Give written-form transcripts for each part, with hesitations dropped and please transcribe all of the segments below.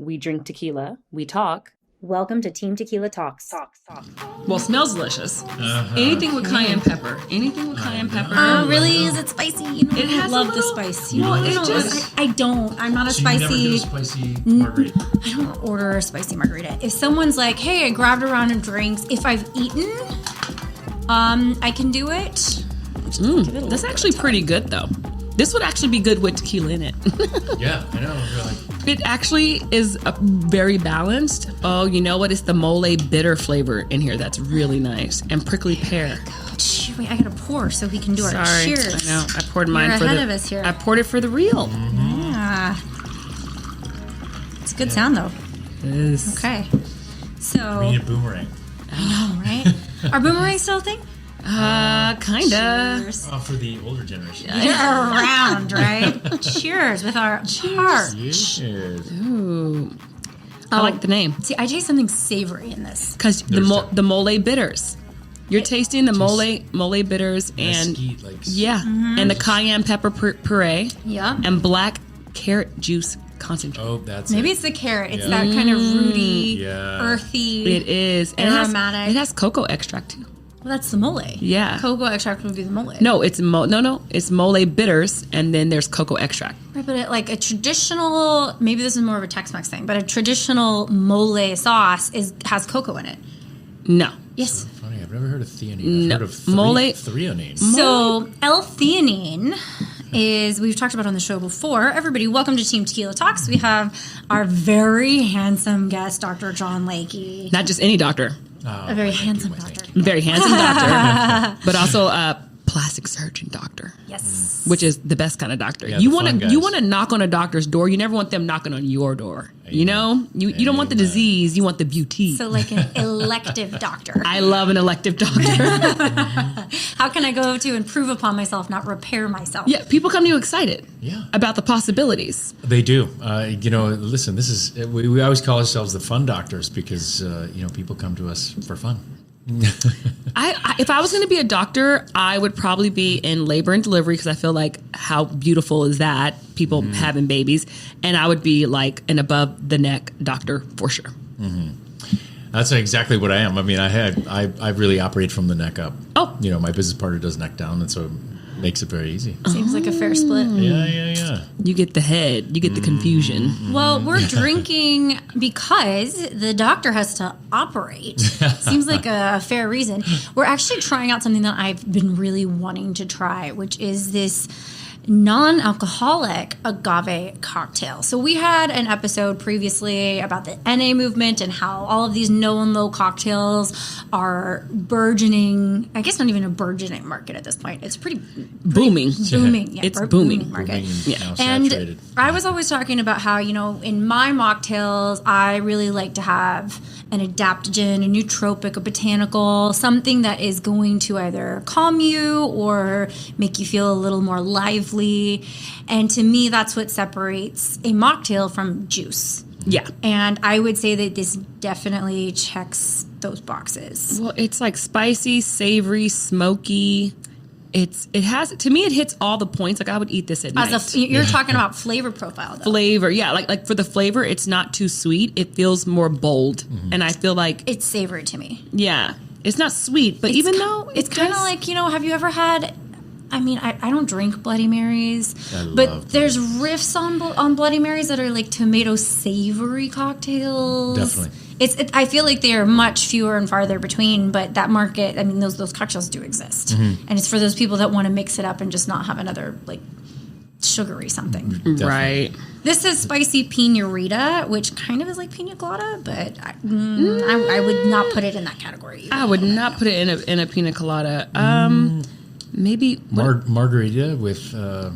We drink tequila. We talk. Welcome to Team Tequila Talks. Well, smells delicious. Anything with cayenne pepper. Anything with cayenne pepper. Oh, really? Is it spicy? You know, It has love a the little- spice. You know, I it don't. just- I don't. I'm not a So you never spicy. do a spicy margarita? I don't order a spicy margarita. If someone's like, "Hey, I grabbed a round of drinks," if I've eaten, I can do it. That's actually pretty good, though. This would actually be good with tequila in it. Yeah, I know. Really. It actually is very balanced. Oh, you know what? It's the mole bitter flavor in here that's really nice. And prickly pear. Wait, I gotta pour so we can do our Sorry. cheers. I know. I poured mine You're for ahead the... of us here. I poured it for the real. Yeah. It's a good sound, though. Yes. Okay. We So, need a boomerang. I know, right? Are boomerangs still a thing? Kinda. Cheers. Oh, for the older generation. You're around, right? Cheers with our heart. Cheers. Ooh. I like the name. See, I taste something savory in this. Because the mole bitters. You're tasting the mole bitters and Mesquite, like and the cayenne pepper puree Yeah. and black carrot juice concentrate. Oh, that's Maybe it. it's the carrot. It's Yeah. that kind of rooty, Yeah. earthy. It is. And aromatic. It has cocoa extract too. Well, that's the mole. Yeah. Cocoa extract would be the mole. No, it's it's mole bitters and then there's cocoa extract. Right, but like a traditional, maybe this is more of a Tex-Mex thing, but a traditional mole sauce has cocoa in it. No. Yes. Funny, I've never heard of theanine. I've No. heard of Mole- threonine. So L-theanine is, we've talked about on the show before. Everybody, welcome to Team Tequila Talks. We have our very handsome guest, Dr. John Layke. Not just any doctor. A very handsome doctor. Very handsome doctor. But also a plastic surgeon doctor. Yes. Which is the best kind of doctor. Yeah, you the want fun to guys. you want to knock on a doctor's door. You never want them knocking on your door. You know, you don't want the Amen. disease. You want the beauty. So like an elective doctor. I love an elective doctor. How can I go to improve upon myself, not repair myself? Yeah, people come to you excited. Yeah. About the possibilities. They do. Listen, this is, we always call ourselves the fun doctors because, people come to us for fun. If I was going to be a doctor, I would probably be in labor and delivery because I feel like how beautiful is that? People having babies. And I would be like an above the neck doctor for sure. That's exactly what I am. I mean, I really operate from the neck up. Oh. My business partner does neck down, and so it makes it very easy. Seems like a fair split. Yeah. You get the head, you get the confusion. Well, we're drinking because the doctor has to operate. Seems like a fair reason. We're actually trying out something that I've been really wanting to try, which is this non-alcoholic agave cocktail. So we had an episode previously about the NA movement and how all of these no and low cocktails are burgeoning. I guess not even a burgeoning market at this point. It's pretty Booming. booming. Yeah, It's booming. market. Now And saturated. I was always talking about how, in my mocktails, I really like to have an adaptogen, a nootropic, a botanical, something that is going to either calm you or make you feel a little more lively. And to me, that's what separates a mocktail from juice. Yeah. And I would say that this definitely checks those boxes. Well, it's like spicy, savory, smoky. It hits all the points. Like I would eat this at night. You're talking about flavor profile, though. Flavor, yeah. Like for the flavor, it's not too sweet. It feels more bold. And I feel like, It's savory to me. yeah, it's not sweet, but It's kind of like, have you ever had... I mean, I don't drink Bloody Marys, but there's riffs on Bloody Marys that are like tomato savory cocktails. Definitely. I feel like they are much fewer and farther between, but that market, I mean, those cocktails do exist. And it's for those people that want to mix it up and just not have another, like, sugary something. right. This is spicy pina rita, which kind of is like pina colada, but I would not put it in that category. I would not put it in a pina colada. Maybe Margarita with, some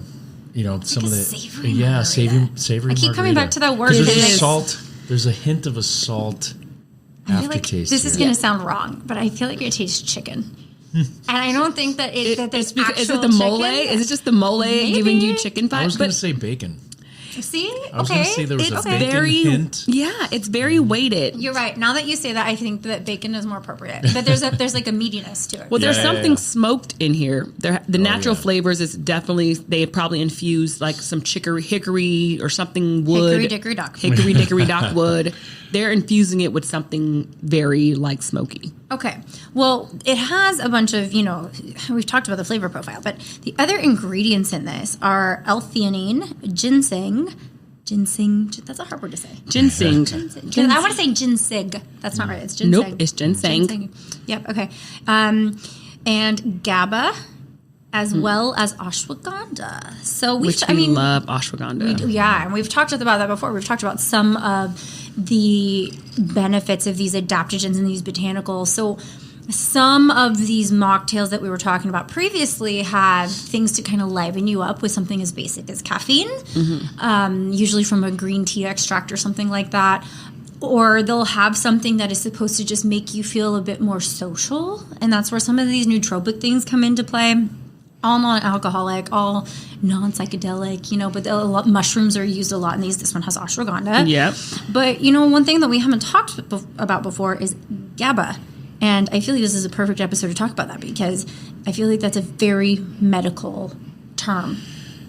of the savory savory. I keep coming margarita. back to that word. Because It there's is. salt. There's a hint of a salt I feel like aftertaste. this is here. going to sound wrong, but I feel like it tastes chicken. And I don't think that that there's actual is it the mole? chicken. Is it just the mole giving you chicken I was vibes? going to say bacon. See? I was going to say there was It's a bacon very hint. Yeah, it's very weighted. You're right. Now that you say that, I think that bacon is more appropriate. But there's like a meatiness to it. Well, there's Yeah, something yeah. smoked in here. The natural yeah. flavors is definitely, they probably infused like some hickory or something wood. Hickory dickory dock. Hickory dickory dock wood. They're infusing it with something very like smoky. Okay. Well, it has a bunch of, we've talked about the flavor profile, but the other ingredients in this are L-theanine, ginseng, that's a hard word to say. Ginseng. I want to say ginseng. That's not right. It's ginseng. Nope, it's ginseng. Yep, okay. And GABA, as well as ashwagandha. So Which we love ashwagandha. and we've talked about that before. We've talked about some of the benefits of these adaptogens and these botanicals. So some of these mocktails that we were talking about previously have things to kind of liven you up with something as basic as caffeine, usually from a green tea extract or something like that. Or they'll have something that is supposed to just make you feel a bit more social. And that's where some of these nootropic things come into play. All non-alcoholic, all non-psychedelic, but mushrooms are used a lot in these. This one has ashwagandha. Yep. But, one thing that we haven't talked about before is GABA. And I feel like this is a perfect episode to talk about that because I feel like that's a very medical term.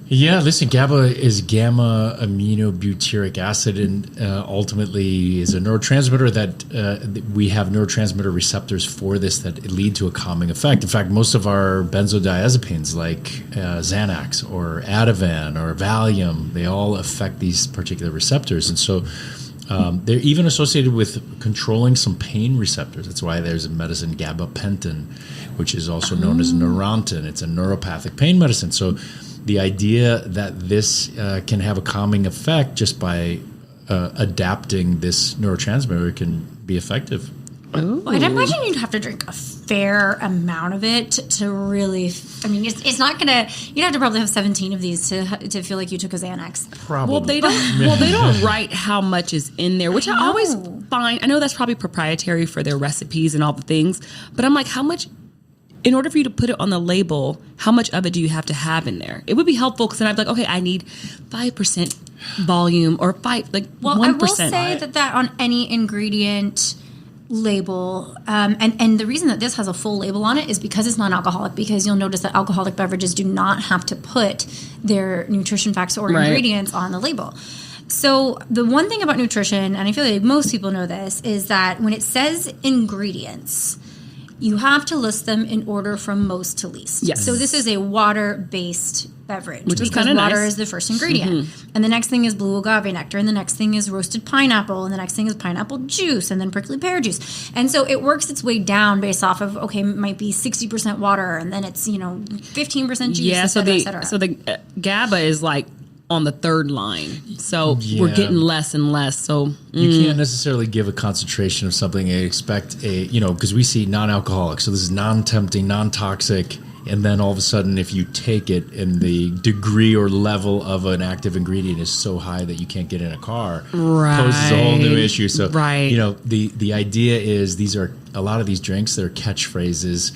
Yeah, listen, GABA is gamma aminobutyric acid, and ultimately is a neurotransmitter that we have neurotransmitter receptors for this that lead to a calming effect. In fact, most of our benzodiazepines like Xanax or Ativan or Valium, they all affect these particular receptors. And so they're even associated with controlling some pain receptors. That's why there's a medicine, gabapentin, which is also known as Neurontin. It's a neuropathic pain medicine. So the idea that this can have a calming effect just by adapting this neurotransmitter can be effective. Well, I'd imagine you'd have to drink a fair amount of it to really. It's not gonna. You'd have to probably have 17 of these to feel like you took a Xanax. Probably. Well, they don't write how much is in there, which I always find. I know that's probably proprietary for their recipes and all the things, but I'm like, how much? In order for you to put it on the label, how much of it do you have to have in there? It would be helpful because then I'd be like, okay, I need 5% volume or 1%. I will say that on any ingredient label, and the reason that this has a full label on it is because it's non-alcoholic, because you'll notice that alcoholic beverages do not have to put their nutrition facts or ingredients on the label. So the one thing about nutrition, and I feel like most people know this, is that when it says ingredients, you have to list them in order from most to least. Yes. So this is a water-based beverage. Which is because kinda water nice. is the first ingredient. And the next thing is blue agave nectar. And the next thing is roasted pineapple. And the next thing is pineapple juice. And then prickly pear juice. And so it works its way down based off of, okay, it might be 60% water. And then it's, 15% juice, yeah. et So cetera, et cetera. the GABA is like on the third line. So we're getting less and less. So You can't necessarily give a concentration of something and expect because we see non-alcoholic. So this is non-tempting, non-toxic. And then all of a sudden, if you take it and the degree or level of an active ingredient is so high that you can't get in a car, poses a whole new issue. So, the idea is a lot of these drinks, they're catchphrases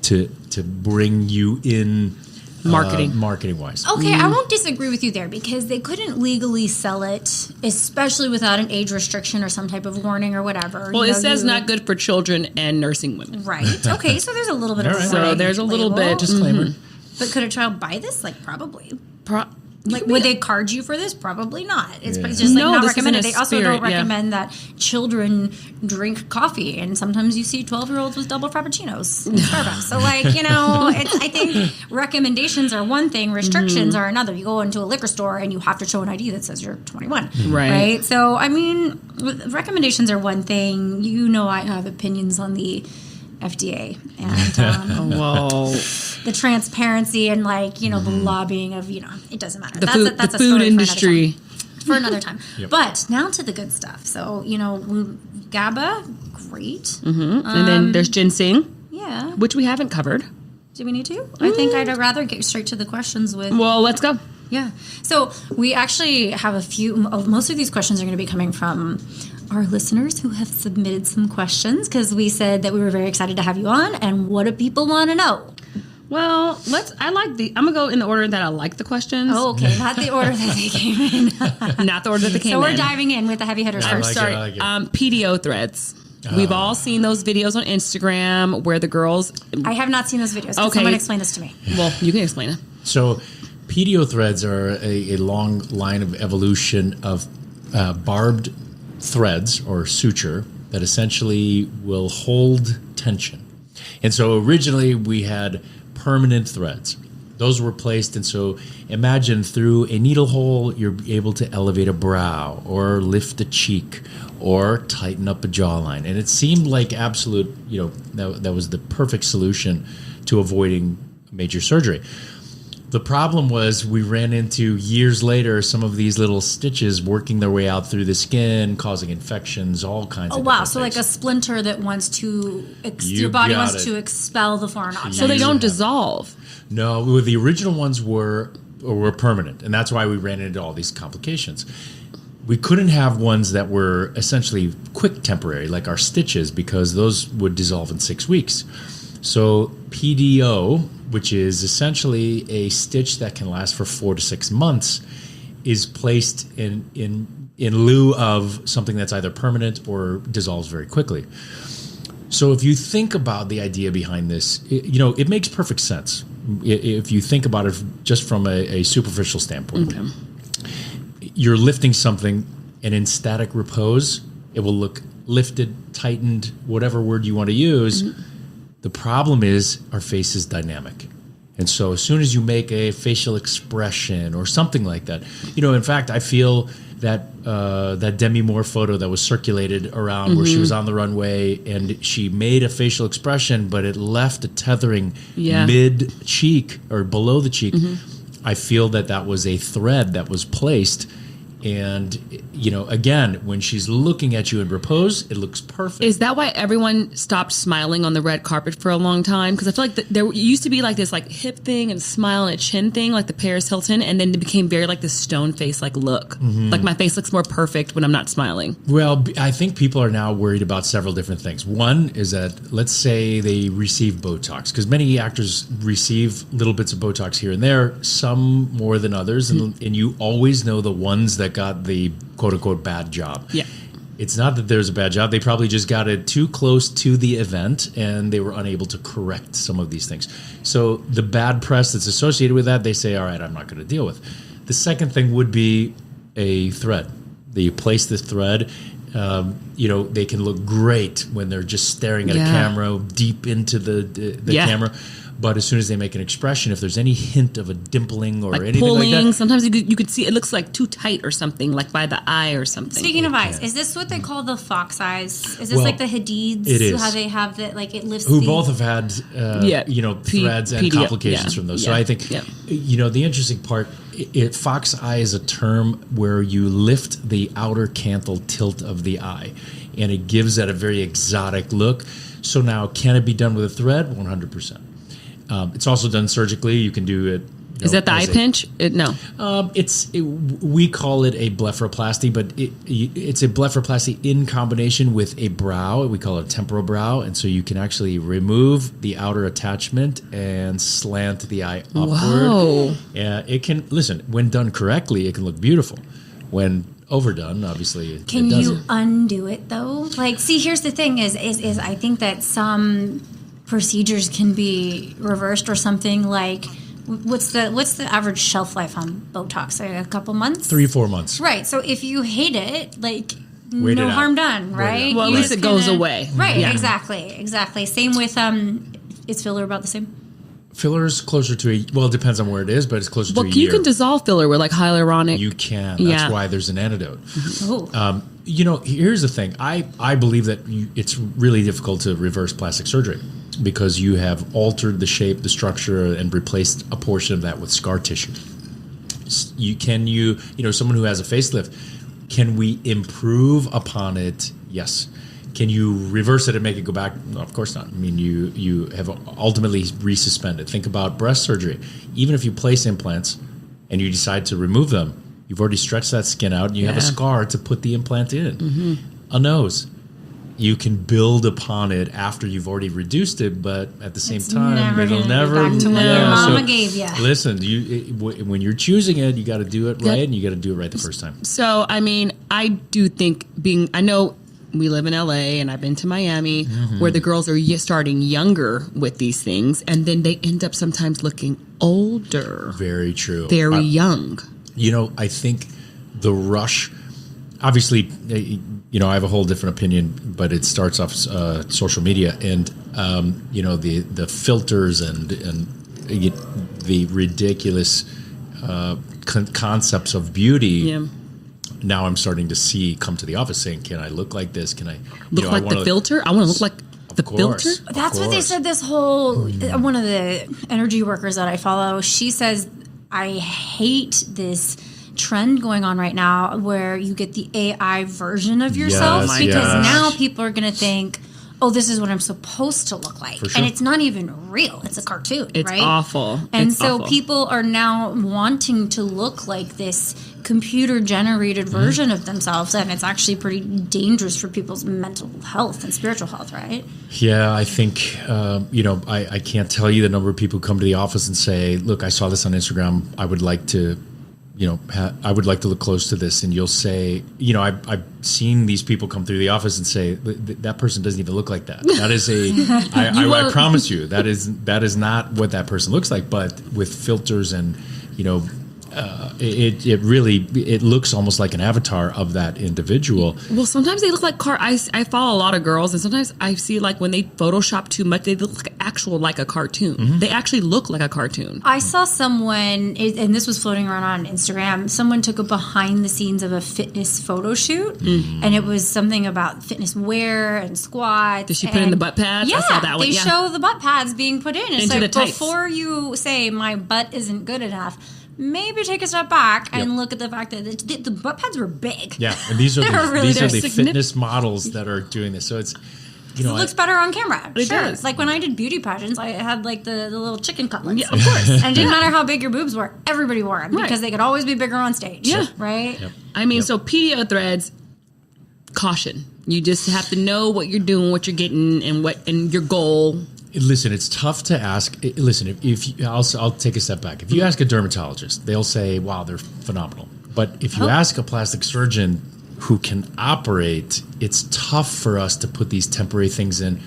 to bring you in marketing wise. Okay, I won't disagree with you there because they couldn't legally sell it, especially without an age restriction or some type of warning or whatever. Well, it says not good for children and nursing women. Right. Okay, so there's a little bit of Right. warning So there's a little label. bit. Disclaimer. But could a child buy this? Like, probably. Would they card you for this? Probably not. It's just No, not this recommended. isn't a They also spirit, don't recommend that children drink coffee, and sometimes you see 12-year-olds with double frappuccinos in Starbucks. So, I think recommendations are one thing, restrictions are another. You go into a liquor store and you have to show an ID that says you're 21, right? So, recommendations are one thing. I have opinions on the FDA and the transparency and the lobbying of it doesn't matter. That's the food a industry for another time. But now to the good stuff. So GABA, great. and then there's ginseng, which we haven't covered. Do we need to? I think I'd rather get straight to the questions with. Well, let's go. Yeah. So we actually have a few. Most of these questions are going to be coming from our listeners who have submitted some questions because we said that we were very excited to have you on. And what do people want to know? Well, I'm gonna go in the order that I like the questions. Oh, okay. Not the order that they came in. Not the order that they came in. So we're diving in with the heavy hitters I first. like it. PDO threads. We've all seen those videos on Instagram where the girls. I have not seen those videos. Can someone explain this to me? Well, you can explain it. So, PDO threads are a long line of evolution of barbed threads or suture that essentially will hold tension. And so originally we had permanent threads. Those were placed, and so imagine through a needle hole, you're able to elevate a brow or lift a cheek or tighten up a jawline. And it seemed like absolute, that was the perfect solution to avoiding major surgery. The problem was we ran into, years later, some of these little stitches working their way out through the skin, causing infections, all kinds of wow. things. So like a splinter that wants to, your body wants to expel the foreign object. So they don't dissolve. No, the original ones were permanent, and that's why we ran into all these complications. We couldn't have ones that were essentially quick temporary, like our stitches, because those would dissolve in 6 weeks. So PDO, which is essentially a stitch that can last for 4 to 6 months, is placed in lieu of something that's either permanent or dissolves very quickly. So if you think about the idea behind this, it makes perfect sense if you think about it just from a superficial standpoint. Okay. You're lifting something, and in static repose, it will look lifted, tightened, whatever word you want to use. Mm-hmm. The problem is our face is dynamic. And so as soon as you make a facial expression or something like that, in fact, I feel that Demi Moore photo that was circulated around where she was on the runway and she made a facial expression, but it left a tethering mid-cheek or below the cheek. I feel that was a thread that was placed. And, again, when she's looking at you in repose, it looks perfect. Is that why everyone stopped smiling on the red carpet for a long time? Because I feel like there used to be like this like hip thing and smile and a chin thing, like the Paris Hilton, and then it became very like this stone face like look. Like my face looks more perfect when I'm not smiling. Well, I think people are now worried about several different things. One is that, let's say they receive Botox, because many actors receive little bits of Botox here and there, some more than others, and you always know the ones that got the quote-unquote bad job. Yeah. It's not that there's a bad job. They probably just got it too close to the event, and they were unable to correct some of these things. So the bad press that's associated with that, they say, all right, I'm not going to deal with. The second thing would be a thread. You place the thread. They can look great when they're just staring at a camera deep into the camera. But as soon as they make an expression, if there's any hint of a dimpling or anything pulling, like that, sometimes you could see it looks like too tight or something, like by the eye or something. Speaking of eyes, is this what they call the fox eyes? Is this like the Hadids? It is. How they have that, like it lifts. Who both have had, threads and complications from those. So I think, the interesting part, fox eye is a term where you lift the outer canthal tilt of the eye, and it gives that a very exotic look. So now, can it be done with a thread? 100%. It's also done surgically. You can do it. Is that the eye pinch? No. We call it a blepharoplasty, but it's a blepharoplasty in combination with a brow. We call it a temporal brow, and so you can actually remove the outer attachment and slant the eye upward. Whoa! It can when done correctly, it can look beautiful. When overdone, obviously, can it doesn't. you undo it though? Like, see, here's the thing: is I think that some procedures can be reversed or something. Like, what's the average shelf life on Botox? Like a couple months? 3-4 months. Right. So if you hate it, like Wait no harm done, right? Well, at least it goes away. Right. Yeah. Exactly. Same with is filler about the same? Filler's closer to it depends on where it is, but it's closer to a year. You can dissolve filler with like hyaluronic. You can. That's why there's an antidote. Oh. Here's the thing. I believe that it's really difficult to reverse plastic surgery because you have altered the shape, the structure, and replaced a portion of that with scar tissue. Someone who has a facelift, can we improve upon it? Yes. Can you reverse it and make it go back? No, of course not. I mean, you have ultimately resuspended. Think about breast surgery. Even if you place implants and you decide to remove them, you've already stretched that skin out and you have a scar to put the implant in. A nose. you can build upon it after you've already reduced it, but at the same time, it'll gonna never go back to what your mama gave you. Listen, when you're choosing it, you got to do it right, and you got to do it right the first time. So, I mean, I do think I know we live in LA and I've been to Miami where the girls are starting younger with these things, and then they end up sometimes looking older. Very true. Very young. You know, I think the rush, obviously, I have a whole different opinion, but it starts off social media and, the filters and the ridiculous concepts of beauty. Yeah. Now I'm starting to see come to the office saying, can I look like this? Can I look like the filter? I want to look like the filter. That's what they said. This whole one of the energy workers that I follow, she says, I hate this trend going on right now where you get the AI version of yourself because now people are going to think, oh, this is what I'm supposed to look like. Sure. And it's not even real. It's a cartoon, it's right? Awful. And it's so awful. people are now wanting to look like this computer-generated version of themselves, and it's actually pretty dangerous for people's mental health and spiritual health, right? Yeah, I think, I can't tell you the number of people who come to the office and say, look, I saw this on Instagram. I would like to I would like to look close to this. And you'll say, I've seen these people come through the office and say, that person doesn't even look like that. That is I promise you, that is not what that person looks like. But with filters and, it really looks almost like an avatar of that individual. Well, sometimes they look like I follow a lot of girls, and sometimes I see like when they Photoshop too much, they look like a cartoon. They actually look like a cartoon. I saw someone, and this was floating around on Instagram, someone took a behind the scenes of a fitness photo shoot, and it was something about fitness wear and squats. Did she put in the butt pads? Yeah, I saw that one. They show the butt pads being put in. It's Into like, the tights. before you say my butt isn't good enough, maybe take a step back and look at the fact that the butt pads were big. Yeah, and these are the significant fitness models that are doing this. So it's, it looks better on camera. It sure. does. Like when I did beauty pageants, I had like the little chicken cutlets. Yeah, of course. And it didn't matter how big your boobs were. Everybody wore them because they could always be bigger on stage. Yeah. Right? Yep. I mean, so PDO Threads, caution. You just have to know what you're doing, what you're getting, and your goal. Listen, it's tough to ask. Listen, I'll take a step back. If you ask a dermatologist, they'll say, wow, they're phenomenal. But if you ask a plastic surgeon who can operate, it's tough for us to put these temporary things in.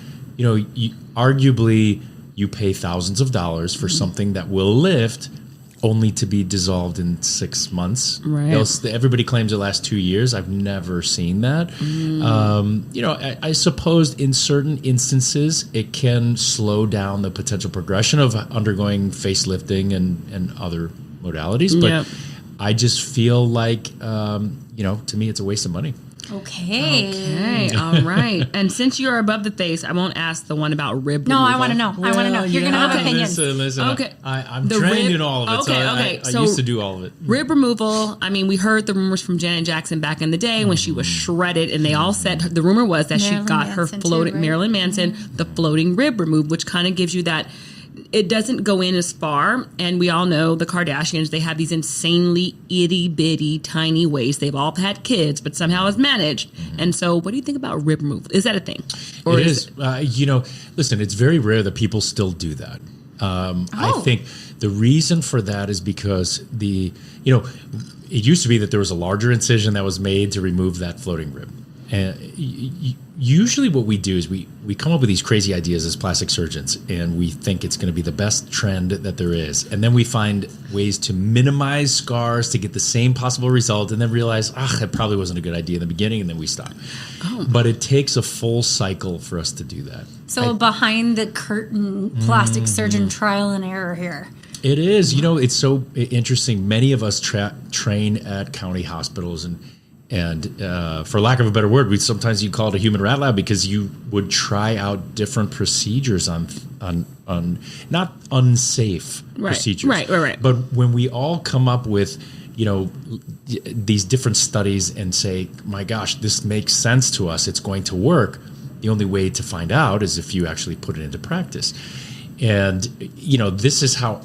Arguably, you pay thousands of dollars for something that will lift only to be dissolved in 6 months. Right. Everybody claims it lasts 2 years. I've never seen that. I suppose in certain instances it can slow down the potential progression of undergoing facelifting and other modalities. But I just feel like, to me, it's a waste of money. Okay. All right. And since you're above the face, I won't ask the one about rib removal. No, I want to know. I want to know. You're going to have opinions. Listen. Okay. I'm The trained rib- in all of it. Okay. I used to do all of it. Rib removal. I mean, we heard the rumors from Janet Jackson back in the day when she was shredded, and they all said the rumor was that she Marilyn got her Manson too, floating right? Marilyn Manson, the floating rib removed, which kind of gives you that. It doesn't go in as far, and we all know the Kardashians, they have these insanely itty-bitty tiny waists. They've all had kids, but somehow it's managed. And so what do you think about rib removal? Is that a thing? Or It is. Listen, it's very rare that people still do that. I think the reason for that is because it used to be that there was a larger incision that was made to remove that floating rib. And usually what we do is we come up with these crazy ideas as plastic surgeons, and we think it's going to be the best trend that there is. And then we find ways to minimize scars to get the same possible result, and then realize, that probably wasn't a good idea in the beginning, and then we stop. But it takes a full cycle for us to do that. So behind the curtain plastic surgeon trial and error here. It is. It's so interesting. Many of us train at county hospitals, and for lack of a better word, you call it a human rat lab because you would try out different procedures on not unsafe procedures. Right. But when we all come up with, these different studies and say, my gosh, this makes sense to us, it's going to work, the only way to find out is if you actually put it into practice. And, this is how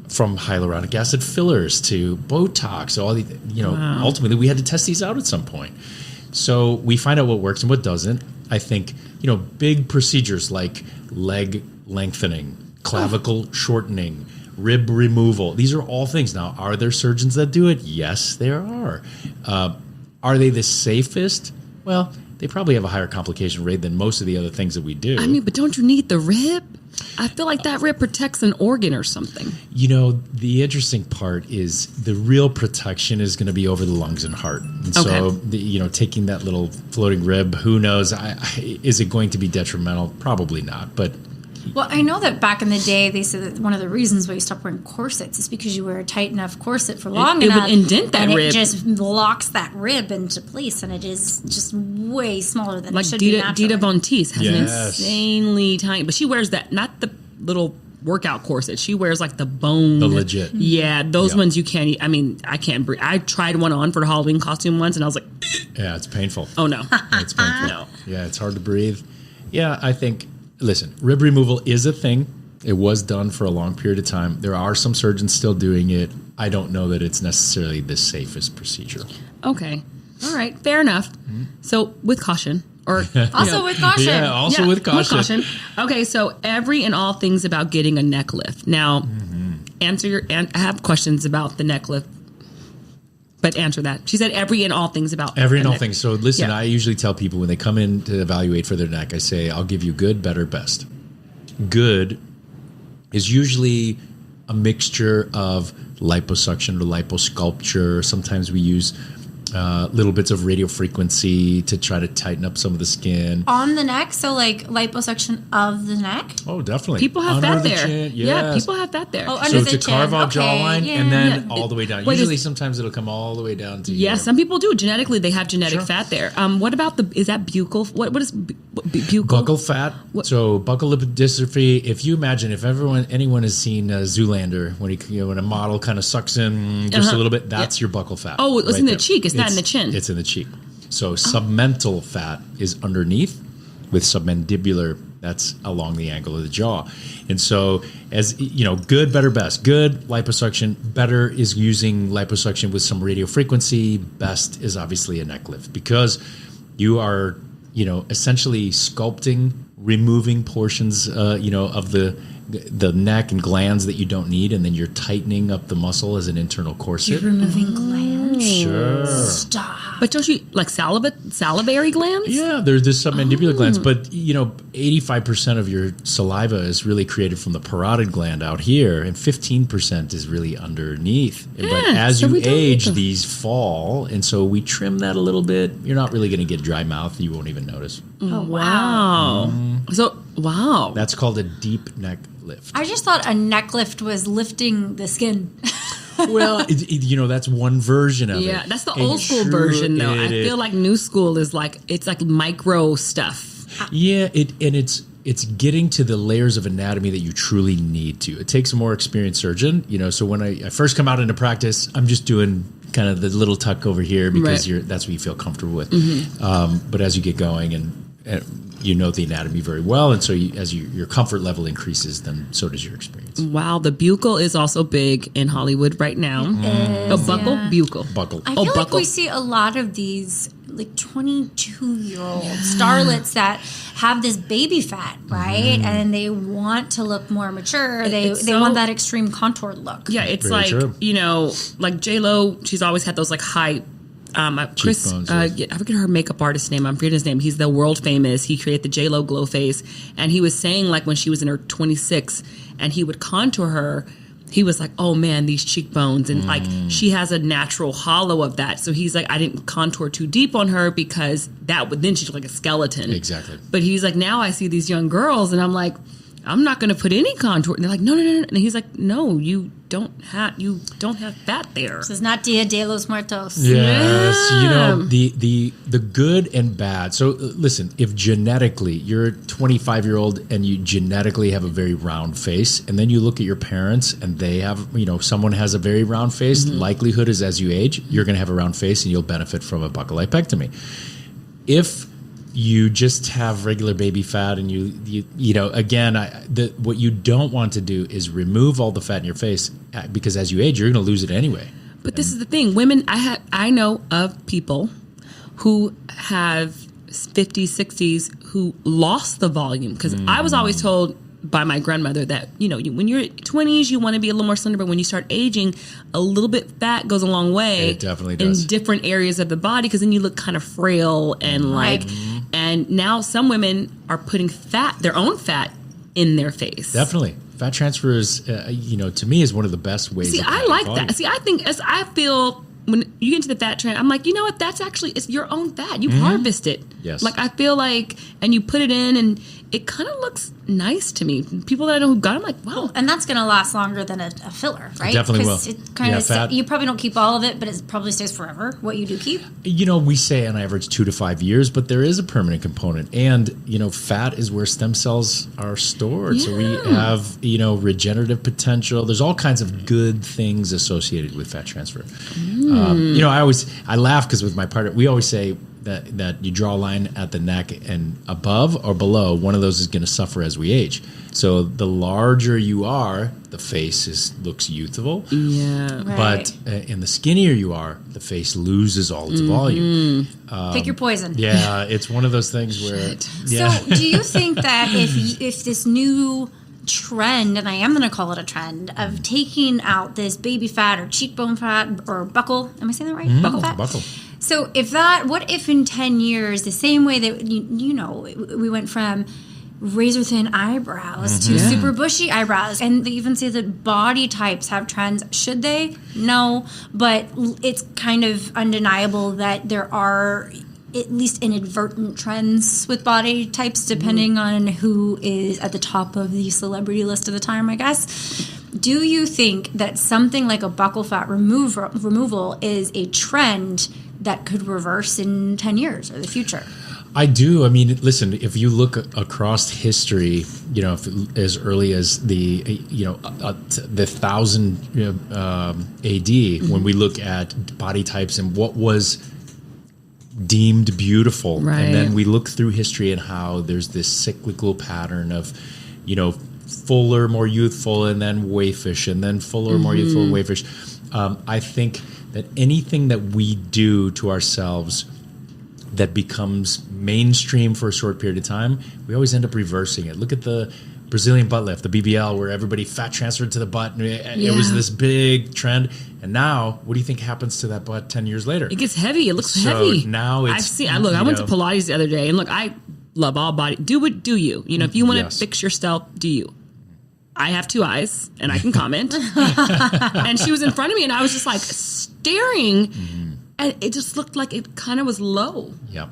from hyaluronic acid fillers to Botox, ultimately we had to test these out at some point. So we find out what works and what doesn't. I think, big procedures like leg lengthening, clavicle shortening, rib removal. These are all things. Now, are there surgeons that do it? Yes, there are. Are they the safest? Well, they probably have a higher complication rate than most of the other things that we do. I mean, but don't you need the rib? I feel like that rib protects an organ or something. The interesting part is the real protection is going to be over the lungs and heart. And so, taking that little floating rib, who knows? Is it going to be detrimental? Probably not. But well, I know that back in the day, they said that one of the reasons why you stopped wearing corsets is because you wear a tight enough corset for long enough. It would indent that and rib. it just locks that rib into place, and it is just way smaller than it should be naturally. Dita Von Teese has an Yes. insanely tiny, but she wears that, not the little workout corset. She wears like the bone. the legit. Yeah, those Yeah. ones you can't, I can't breathe. I tried one on for a Halloween costume once, and I was like, Yeah, it's painful. oh no. It's painful. No. Yeah, it's hard to breathe. Yeah, I think, listen, rib removal is a thing. It was done for a long period of time. There are some surgeons still doing it. I don't know that it's necessarily the safest procedure. Okay. All right. Fair enough. So with caution. Or Also with caution. Yeah, also with caution. Okay, so every and all things about getting a neck lift. Now, I have questions about the neck lift, but answer that. She said every and all things about Every and a all neck. things. So listen, Yeah. I usually tell people when they come in to evaluate for their neck, I say, I'll give you good, better, best. Good is usually a mixture of liposuction or liposculpture. Sometimes we use little bits of radio frequency to try to tighten up some of the skin. On the neck, so like liposuction of the neck. Oh, definitely. People have Under that the there. chin, Yeah, yes. people have that there. Oh, So under to the chin. carve out Okay, jawline yeah. and then Yeah. all the way down. Wait, Usually, is- sometimes it'll come all the way down to Yeah, your- some people do. Genetically, they have genetic Sure. fat there. What about is that buccal? What is buccal? buccal fat. So buccal lipid dystrophy. If you imagine, if anyone has seen Zoolander, when a model kind of sucks in just a little bit, that's your buccal fat. Oh, it's right in the there. cheek. It's not in the chin. It's in the cheek. So submental fat is underneath, with submandibular, that's along the angle of the jaw. And so, as good, better, best. Good, liposuction. Better is using liposuction with some radio frequency. Best is obviously a neck lift, because you are, essentially sculpting, removing portions, of the neck and glands that you don't need, and then you're tightening up the muscle as an internal corset. You're removing glands. Sure. Stop. But don't you like salivary glands? Yeah, there's the submandibular glands, but 85% of your saliva is really created from the parotid gland out here, and 15% is really underneath. But as so you we don't need age, them. these fall, and so we trim that a little bit. You're not really going to get dry mouth; you won't even notice. Oh, Wow. So wow. That's called a deep neck lift. I just thought a neck lift was lifting the skin. Well, that's one version of it. Yeah, that's the And old school true version though. I it is. feel like new school is like it's like micro stuff. Yeah, it's getting to the layers of anatomy that you truly need to. It takes a more experienced surgeon, So when I first come out into practice, I'm just doing kind of the little tuck over here because Right. that's what you feel comfortable with. But as you get going and you know the anatomy very well, and so as your comfort level increases, then so does your experience. Wow, the buccal is also big in Hollywood right now. Oh, buccal, yeah. buccal. Buckle. I feel like buckle. we see a lot of these like 22-year-old starlets that have this baby fat, right? And they want to look more mature. They It's want so- that extreme contour look. Yeah, it's Very like true. like J-Lo. She's always had those like high. Chris, Cheekbones, I forget her makeup artist's name. I'm forgetting his name. He's the world famous. He created the J-Lo glow face, and he was saying like when she was in her 26, and he would contour her. He was like, "Oh man, these cheekbones," and like she has a natural hollow of that. So he's like, "I didn't contour too deep on her because that would then she's like a skeleton." Exactly. But he's like, now I see these young girls, and I'm like, I'm not going to put any contour. And they're like, no. And he's like, no, you don't have fat there. This is not Dia de los Muertos. Yes, Yeah. the good and bad. So listen, if genetically you're a 25-year-old and you genetically have a very round face, and then you look at your parents and they have, someone has a very round face, likelihood is as you age, you're going to have a round face and you'll benefit from a buccal lipectomy. If you just have regular baby fat and what you don't want to do is remove all the fat in your face, because as you age, you're going to lose it anyway. But this is the thing. Women, I know of people who have 50s, 60s who lost the volume. Because I was always told by my grandmother that, when you're 20s, you want to be a little more slender, but when you start aging, a little bit fat goes a long way. It definitely does. In different areas of the body, because then you look kind of frail and and now some women are putting their own fat in their face. Definitely. Fat transfer is, to me, is one of the best ways. See, I like that. See, I feel when you get into the fat trend, I'm like, you know what? That's actually, it's your own fat. You harvest it. Yes. Like, I feel like, and you put it in, and it kind of looks nice to me. People that I know who got it, I'm like, wow. And that's going to last longer than a filler, right? It definitely will. It kind of you probably don't keep all of it, but it probably stays forever. What you do keep. We say on average 2 to 5 years, but there is a permanent component. And, fat is where stem cells are stored. Yeah. So we have, regenerative potential. There's all kinds of good things associated with fat transfer. I laugh because with my partner, we always say that you draw a line at the neck, and above or below, one of those is going to suffer as we age. So the larger you are, the face looks youthful. Yeah. Right. But and the skinnier you are, the face loses all its volume. Pick your poison. Yeah, it's one of those things where. Yeah. So, do you think that if this new trend, and I am going to call it a trend, of taking out this baby fat or cheekbone fat or buckle, am I saying that right? Buckle fat? Buckle. So what if in 10 years, the same way that, we went from razor thin eyebrows to super bushy eyebrows, and they even say that body types have trends. Should they? No, but it's kind of undeniable that there are at least inadvertent trends with body types, depending on who is at the top of the celebrity list of the time, I guess. Do you think that something like a buccal fat removal is a trend that could reverse in 10 years or the future? I do. I mean, listen, if you look across history, as early as the 1000 AD, when we look at body types and what was deemed beautiful, right. And then we look through history and how there's this cyclical pattern of, fuller, more youthful, and then waifish, and then fuller, more youthful, waifish. I think that anything that we do to ourselves that becomes mainstream for a short period of time, we always end up reversing it. Look at the Brazilian butt lift, the BBL, where everybody fat transferred to the butt, and it was this big trend. And now, what do you think happens to that butt 10 years later? It gets heavy. It looks heavy. Now it's... I went to Pilates the other day, and look, I love all body. Do you. If you want to fix yourself, do you. I have 2 eyes, and I can comment. And she was in front of me, and I was just like staring, and it just looked like it kind of was low. Yep.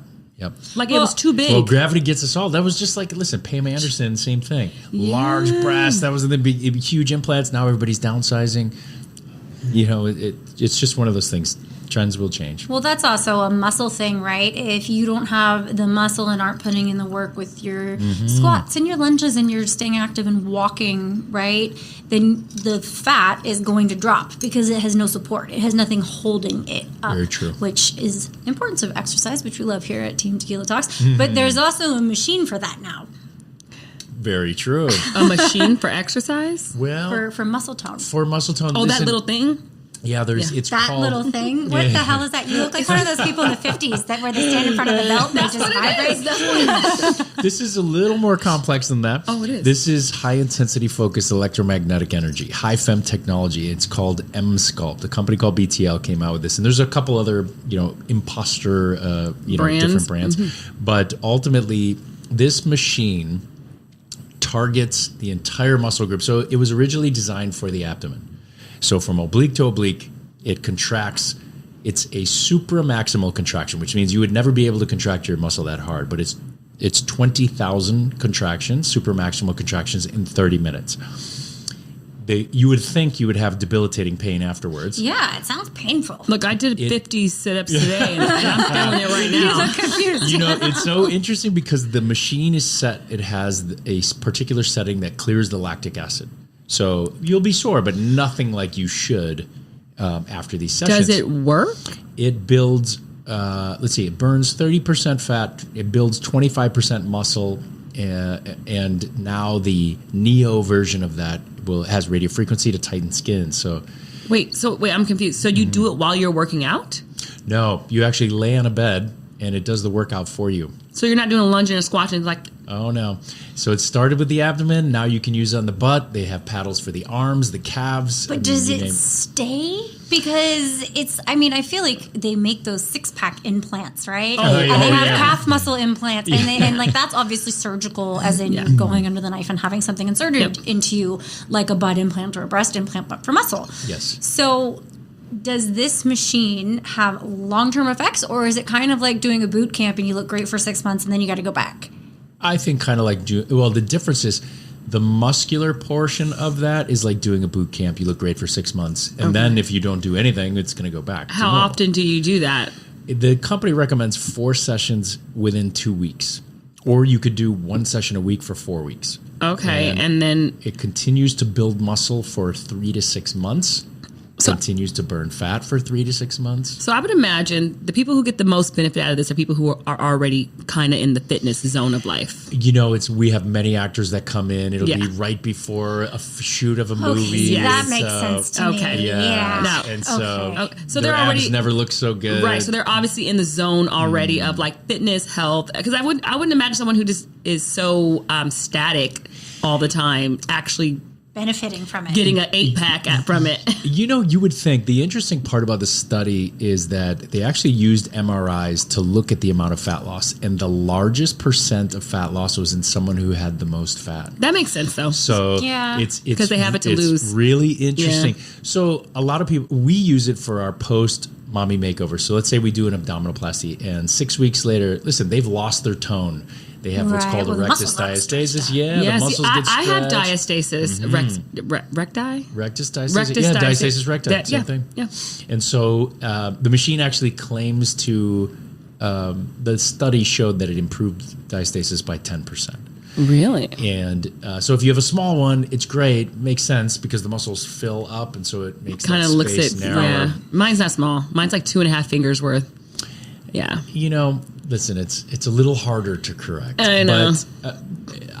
Like it was too big. Well, gravity gets us all. That was just like, listen, Pam Anderson, same thing. Yeah. Large breasts. That was the big, huge implants. Now everybody's downsizing. It's just one of those things. Trends will change. Well, that's also a muscle thing, right? If you don't have the muscle and aren't putting in the work with your squats and your lunges and you're staying active and walking, right, then the fat is going to drop because it has no support. It has nothing holding it up. Very true. Which is the importance of exercise, which we love here at Team Tequila Talks. But there's also a machine for that now. Very true. A machine for exercise? Well, for muscle tone. For muscle tone. Oh, that little thing? Yeah, it's that called... little thing? What the hell is that? You look like one of those people in the 50s where they stand in front of the belt and they just vibrate. This is a little more complex than that. Oh, it is. This is high-intensity focused electromagnetic energy, high-fem technology. It's called M-Sculpt. A company called BTL came out with this. And there's a couple other, imposter, different brands. But ultimately, this machine targets the entire muscle group. So it was originally designed for the abdomen. So from oblique to oblique, it contracts. It's a supramaximal contraction, which means you would never be able to contract your muscle that hard. But it's 20,000 contractions, supramaximal contractions in 30 minutes. You would think you would have debilitating pain afterwards. Yeah, it sounds painful. Look, I did 50 sit-ups today, and I'm feeling it right now. You look confused. It's so interesting because the machine is set. It has a particular setting that clears the lactic acid. So you'll be sore, but nothing like you should after these sessions. Does it work? It builds, it burns 30% fat. It builds 25% muscle. And now the Neo version of that has radio frequency to tighten skin. So wait, I'm confused. So you do it while you're working out? No, you actually lay on a bed and it does the workout for you. So you're not doing a lunge and a squat and like... Oh, no. So it started with the abdomen. Now you can use it on the butt. They have paddles for the arms, the calves. But does it stay? Because I feel like they make those 6-pack implants, right? Oh, and yeah. they have Yeah. calf muscle implants. And like that's obviously surgical, as in you're going under the knife and having something inserted into you, like a butt implant or a breast implant, but for muscle. Yes. So does this machine have long-term effects, or is it kind of like doing a boot camp and you look great for 6 months and then you got to go back? I think kind of like, the difference is the muscular portion of that is like doing a boot camp. You look great for 6 months. And then if you don't do anything, it's going to go back. How often do you do that? The company recommends 4 sessions within 2 weeks. Or you could do 1 session a week for 4 weeks. Okay. And then... It continues to build muscle for 3 to 6 months. Continues to burn fat for 3 to 6 months. So I would imagine the people who get the most benefit out of this are people who are already kind of in the fitness zone of life. We have many actors that come in. It'll be right before a shoot of a movie. That makes sense to me. Yeah. And so they're already abs never look so good. Right. So they're obviously in the zone already of like fitness, health. Because I wouldn't imagine someone who just is so static all the time actually benefiting from it, getting an 8-pack from it. You would think the interesting part about the study is that they actually used MRIs to look at the amount of fat loss, and the largest percent of fat loss was in someone who had the most fat. That makes sense, though. So it's because they have it to it's lose. Really interesting. Yeah. So a lot of people, we use it for our post mommy makeover. So let's say we do an abdominoplasty, and 6 weeks later, listen, they've lost their tone. They have what's called a rectus diastasis. The muscles get stretched. I have diastasis. Recti? Rectus diastasis. Yeah, diastasis recti. Same thing. Yeah. And so the machine actually claims to, the study showed that it improved diastasis by 10%. Really? And so if you have a small one, it's great. Makes sense because the muscles fill up, and so it makes kind of looks it narrower. Yeah. Mine's not small. Mine's like 2.5 fingers worth. Yeah. Listen, it's a little harder to correct. I know. But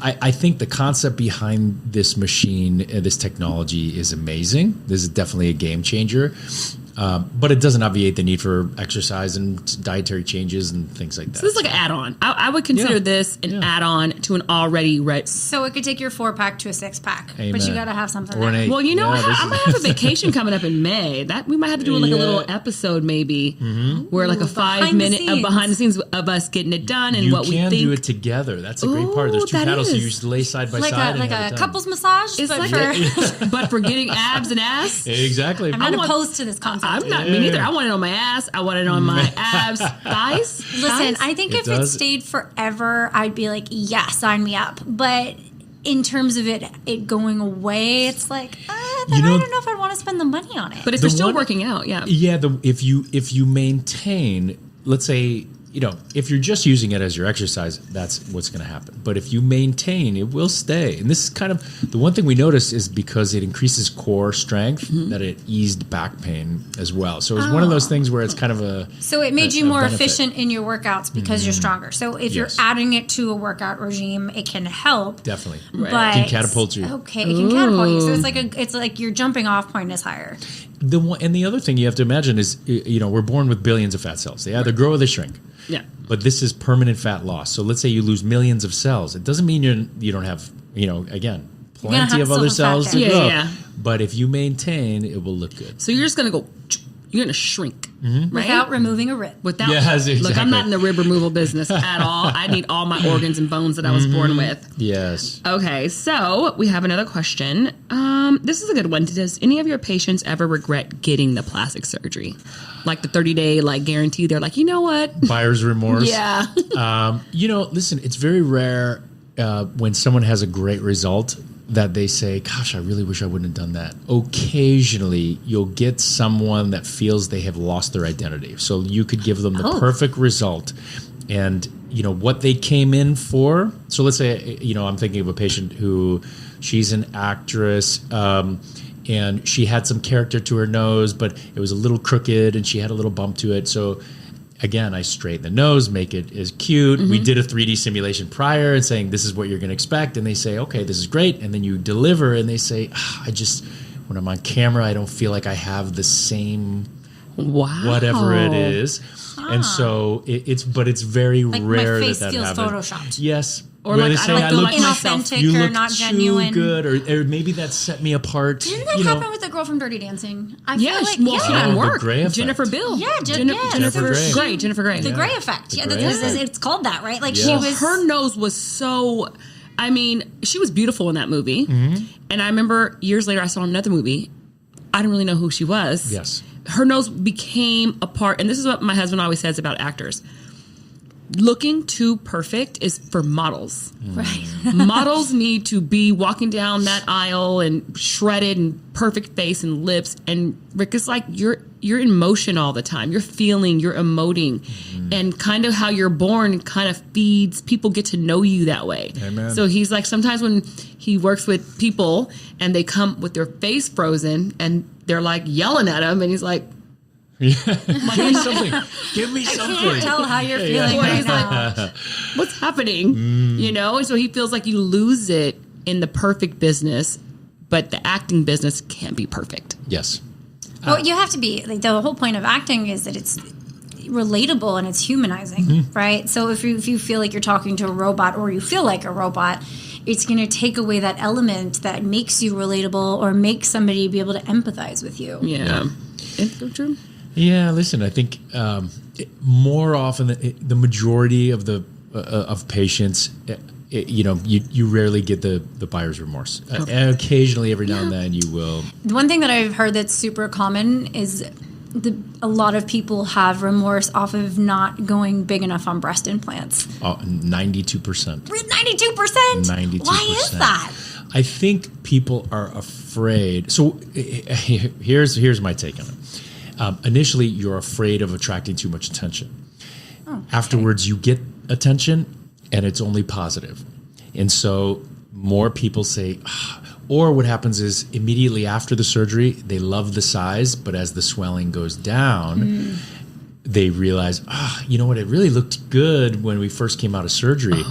I think the concept behind this machine, this technology is amazing. This is definitely a game changer. But it doesn't obviate the need for exercise and dietary changes and things like that. So this is like an add-on. I would consider this an add-on to an already So it could take your 4-pack to a 6-pack, Amen. but you got to have something. Or an 8. Well, I might have a vacation coming up in May. That we might have to do like a little episode maybe, where like a 5-minute behind the scenes of us getting it done and what we think. You can do it together. That's a great part. There's 2 paddles, so you just lay side by side. Like a couples massage, but for getting abs and ass. Exactly. I'm not opposed to this concept. I'm not me neither. I want it on my ass. I want it on my abs, thighs. Listen, I think if it stayed forever, I'd be like, yeah, sign me up. But in terms of it going away, it's like, I don't know if I'd want to spend the money on it. But if you're still working out, if you maintain, let's say, if you're just using it as your exercise, that's what's going to happen. But if you maintain, it will stay. And this is kind of the one thing we noticed is because it increases core strength, that it eased back pain as well. So it's one of those things where it's kind of a So it made you more efficient in your workouts because you're stronger. So if you're adding it to a workout regime, it can help. Definitely. But it can catapult you. Okay, it can catapult you. So it's like your jumping off point is higher. The other thing you have to imagine is, we're born with billions of fat cells. They either grow or they shrink. Yeah. But this is permanent fat loss. So let's say you lose millions of cells. It doesn't mean you don't have, again, plenty of other cells to grow. Yeah. But if you maintain, it will look good. So you're just going to go, you're going to shrink. Right? Without removing a rib. Exactly. Look, I'm not in the rib removal business at all. I need all my organs and bones that I was born with. Yes. Okay, so we have another question. This is a good one. Does any of your patients ever regret getting the plastic surgery? Like the 30-day guarantee, they're like, you know what? Buyer's remorse. Yeah. Listen, it's very rare when someone has a great result that they say, gosh, I really wish I wouldn't have done that. Occasionally, you'll get someone that feels they have lost their identity. So you could give them the perfect result. And, what they came in for. So let's say, I'm thinking of a patient who she's an actress and she had some character to her nose, but it was a little crooked and she had a little bump to it. So again, I straighten the nose, make it as cute. We did a 3D simulation prior and saying, this is what you're going to expect. And they say, okay, this is great. And then you deliver and they say, when I'm on camera, I don't feel like I have the same whatever it is. And so it's very like rare my face that feels happens. photoshopped. Yes. Or Where like, they I say, don't feel like inauthentic you or look not too genuine. good, or maybe that set me apart. Didn't that happen with the girl from Dirty Dancing? I Yeah, feel like, well, she got Oh, the work. Grey effect. Jennifer Bill. Yeah, Jennifer Grey. Jennifer Grey. The Grey effect. The Yeah, Grey this is, effect. it's called that, right? Like Yeah. she Well, was. Her nose was so. I mean, she was beautiful in that movie. And I remember years later, I saw another movie. I didn't really know who she was. Yes. Her nose became a part, and this is what my husband always says about actors. Looking too perfect is for models. Right. Models need to be walking down that aisle and shredded and perfect face and lips. And Rick, is like you're in motion all the time. You're feeling, you're emoting, and kind of how you're born kind of feeds people get to know you that way. Amen. So he's like sometimes when he works with people and they come with their face frozen and they're like yelling at him, and he's like, Give me something. Give me I something. can't tell how you're feeling right He's like, now. what's happening? You know? And so he feels like you lose it in the perfect business, but the acting business can't be perfect. Yes. Well, you have to be like the whole point of acting is that it's relatable and it's humanizing, right? So if you feel like you're talking to a robot or you feel like a robot, it's going to take away that element that makes you relatable or makes somebody be able to empathize with you. Yeah. It's true. Yeah, listen, I think more often the majority of the of patients, you rarely get the buyer's remorse. And occasionally, every now and then, you will. The one thing that I've heard that's super common is a lot of people have remorse off of not going big enough on breast implants. 92%. 92%? 92%. Why is that? I think people are afraid. So here's my take on it. Initially, you're afraid of attracting too much attention. Afterwards, you get attention, and it's only positive. And so more people say, or what happens is immediately after the surgery, they love the size, but as the swelling goes down, they realize, you know what, it really looked good when we first came out of surgery.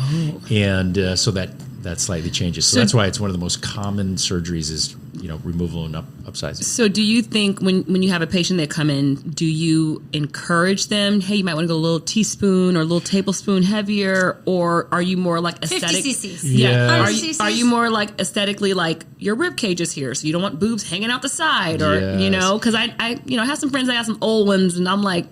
And so that slightly changes. So that's why it's one of the most common surgeries is, removal and upsizing. So do you think when you have a patient that come in, do you encourage them, hey, you might want to go a little teaspoon or a little tablespoon heavier, or are you more like aesthetic? 50 cc's. Yeah. Are you more like aesthetically like your rib cage is here, so you don't want boobs hanging out the side, or Yes. because I have some friends that got some old ones, and I'm like.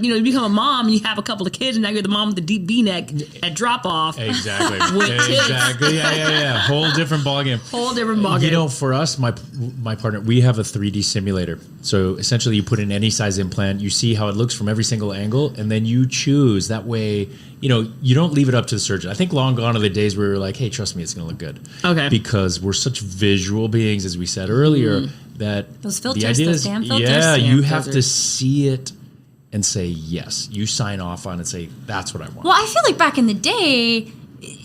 You become a mom and you have a couple of kids, and now you're the mom with the deep V-neck at drop off. Exactly. With Exactly. Yeah. Whole different ballgame. For us, my partner, we have a 3D simulator. So essentially, you put in any size implant, you see how it looks from every single angle, and then you choose. That way, you don't leave it up to the surgeon. I think long gone are the days where we were like, hey, trust me, it's going to look good. Okay. Because we're such visual beings, as we said earlier, that Those filters, the idea those is, damn filters. yeah, Damn you have filters. to see it and say yes. You sign off on it and say, that's what I want. Well, I feel like back in the day,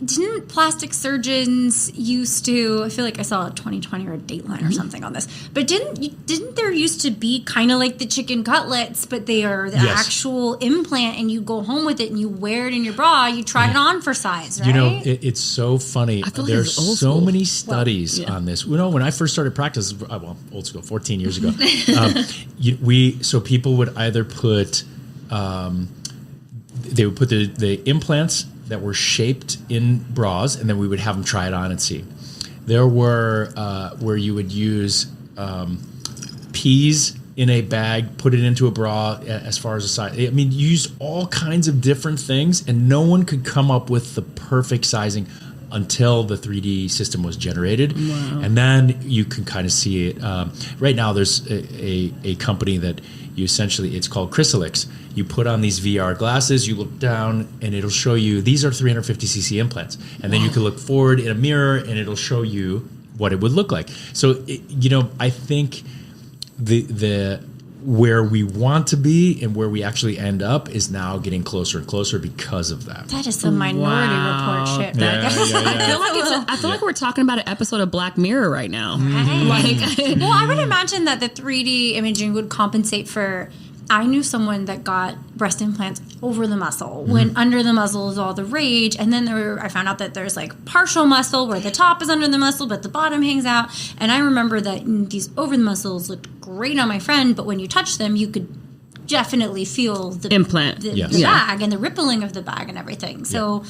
didn't plastic surgeons used to? I feel like I saw a 2020 or a Dateline or something on this. But didn't there used to be kind of like the chicken cutlets, but they are the Yes. actual implant, and you go home with it and you wear it in your bra. You try it on for size, right? It's so funny. I feel like There's it's old so school. many studies on this. When I first started practice, old school, 14 years ago, so people would either put, they would put the implants that were shaped in bras, and then we would have them try it on and see. There were where you would use peas in a bag, put it into a bra as far as the size. I mean, you used all kinds of different things, and no one could come up with the perfect sizing until the 3D system was generated. Wow. And then you can kind of see it. Right now, there's a company that you essentially, it's called Chrysalix. You put on these VR glasses, you look down, and it'll show you, these are 350cc implants. And then you can look forward in a mirror, and it'll show you what it would look like. So, I think the where we want to be and where we actually end up is now getting closer and closer because of that. That is some Minority Report shit. Yeah, I feel like we're talking about an episode of Black Mirror right now. Well, I would imagine that the 3D imaging would compensate for. I knew someone that got breast implants over the muscle when under the muscle is all the rage, and then I found out that there's like partial muscle where the top is under the muscle but the bottom hangs out. And I remember that these over the muscles looked great on my friend, but when you touch them, you could definitely feel the implant, the Yes. bag and the rippling of the bag and everything. So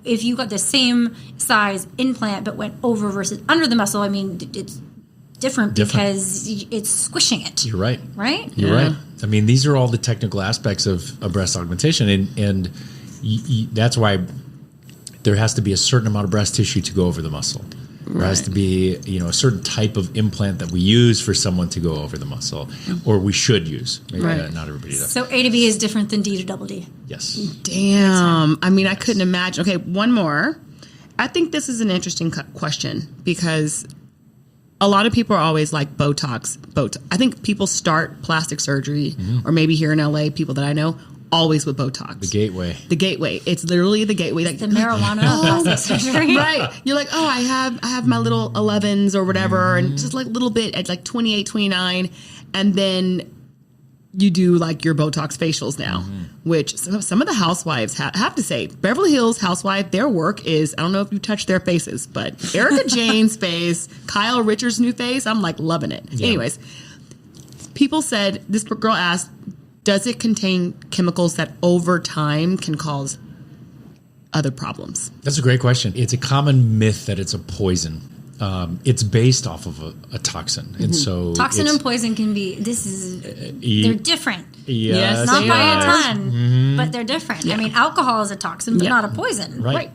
if you got the same size implant but went over versus under the muscle, I mean, it's different. Because it's squishing it. You're right. Right? You're right. I mean, these are all the technical aspects of breast augmentation, and that's why there has to be a certain amount of breast tissue to go over the muscle. There has to be, a certain type of implant that we use for someone to go over the muscle, or we should use. Maybe not everybody does. So A to B is different than D to double D. Yes. Damn. I mean, I couldn't imagine. Okay, one more. I think this is an interesting question because a lot of people are always like Botox. I think people start plastic surgery, or maybe here in LA, people that I know, always with Botox. The gateway. The gateway. It's literally the gateway. Like The marijuana of plastic surgery. Right. You're like, oh, I have my little 11s or whatever, and just like a little bit at like 28, 29, and then you do like your Botox facials now, which some of the housewives have to say, Beverly Hills housewife, their work is, I don't know if you touch their faces, but Erica Jane's face, Kyle Richards' new face, I'm like loving it. Yeah. Anyways, people said, this girl asked, does it contain chemicals that over time can cause other problems? That's a great question. It's a common myth that it's a poison. It's based off of a toxin. And so Toxin and poison can be, they're different. Yes, Not by a ton, but they're different. Yeah. I mean, alcohol is a toxin, but not a poison. Right.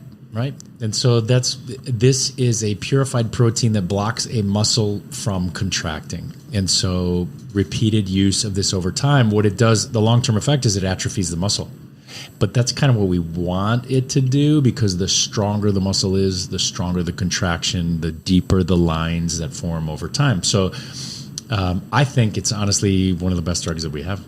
And so this is a purified protein that blocks a muscle from contracting. And so repeated use of this over time, what it does, the long-term effect is it atrophies the muscle. But that's kind of what we want it to do, because the stronger the muscle is, the stronger the contraction, the deeper the lines that form over time. So I think it's honestly one of the best drugs that we have.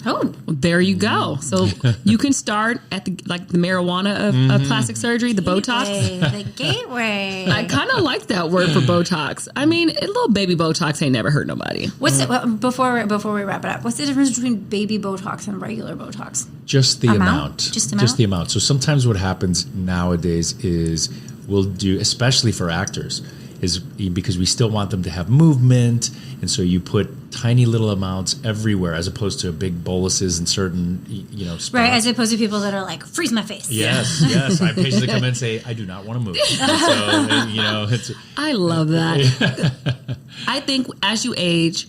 Oh, there you go. So you can start at the marijuana of plastic surgery, the Botox. The gateway. I kind of like that word for Botox. I mean, a little baby Botox ain't never hurt nobody. What's it, before we wrap it up? What's the difference between baby Botox and regular Botox? Just the amount. Just the amount. So sometimes what happens nowadays is we'll do, especially for actors, is because we still want them to have movement, and so you put tiny little amounts everywhere as opposed to big boluses in certain spots. Right, as opposed to people that are like, freeze my face. Yes. I have patients that come in and say, I do not want to move. And so, I love that. I think as you age,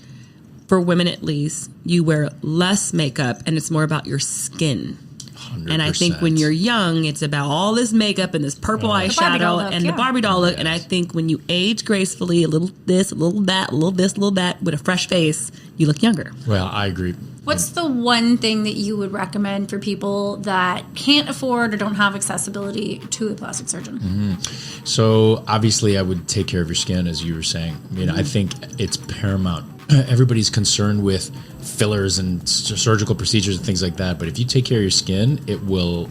for women at least, you wear less makeup and it's more about your skin. 100%. And I think when you're young, it's about all this makeup and this purple eyeshadow and the Barbie doll look. And I think when you age gracefully, a little this, a little that, a little this, a little that, with a fresh face, you look younger. Well, I agree. What's the one thing that you would recommend for people that can't afford or don't have accessibility to a plastic surgeon? So obviously I would take care of your skin, as you were saying. I mean, I think it's paramount. Everybody's concerned with fillers and surgical procedures and things like that, but if you take care of your skin, it will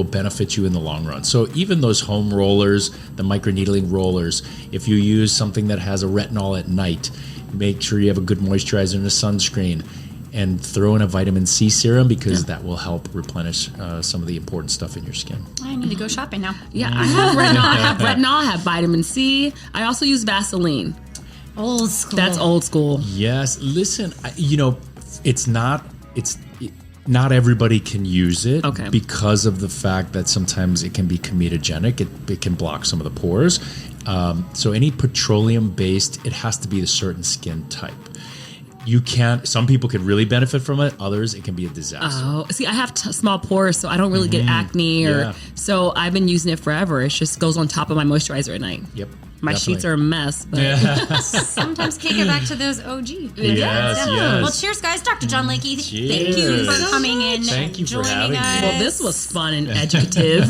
benefit you in the long run. So even those home rollers, the microneedling rollers, if you use something that has a retinol at night, make sure you have a good moisturizer and a sunscreen, and throw in a vitamin C serum, because that will help replenish some of the important stuff in your skin. I need to go shopping now. Yeah, I have retinol, I have vitamin C. I also use Vaseline. Old school. That's old school. Yes. Listen, it's not everybody can use it, because of the fact that sometimes it can be comedogenic. It can block some of the pores. So any petroleum-based, it has to be a certain skin type. Some people could really benefit from it. Others, it can be a disaster. Oh, see, I have small pores, so I don't really get acne, so I've been using it forever. It just goes on top of my moisturizer at night. Yep. My sheets are a mess, but sometimes kick it back to those OG. Yes. Well, cheers, guys. Dr. John Layke, thank you for coming in. Thank you for joining having me. us. well, this was fun and educative.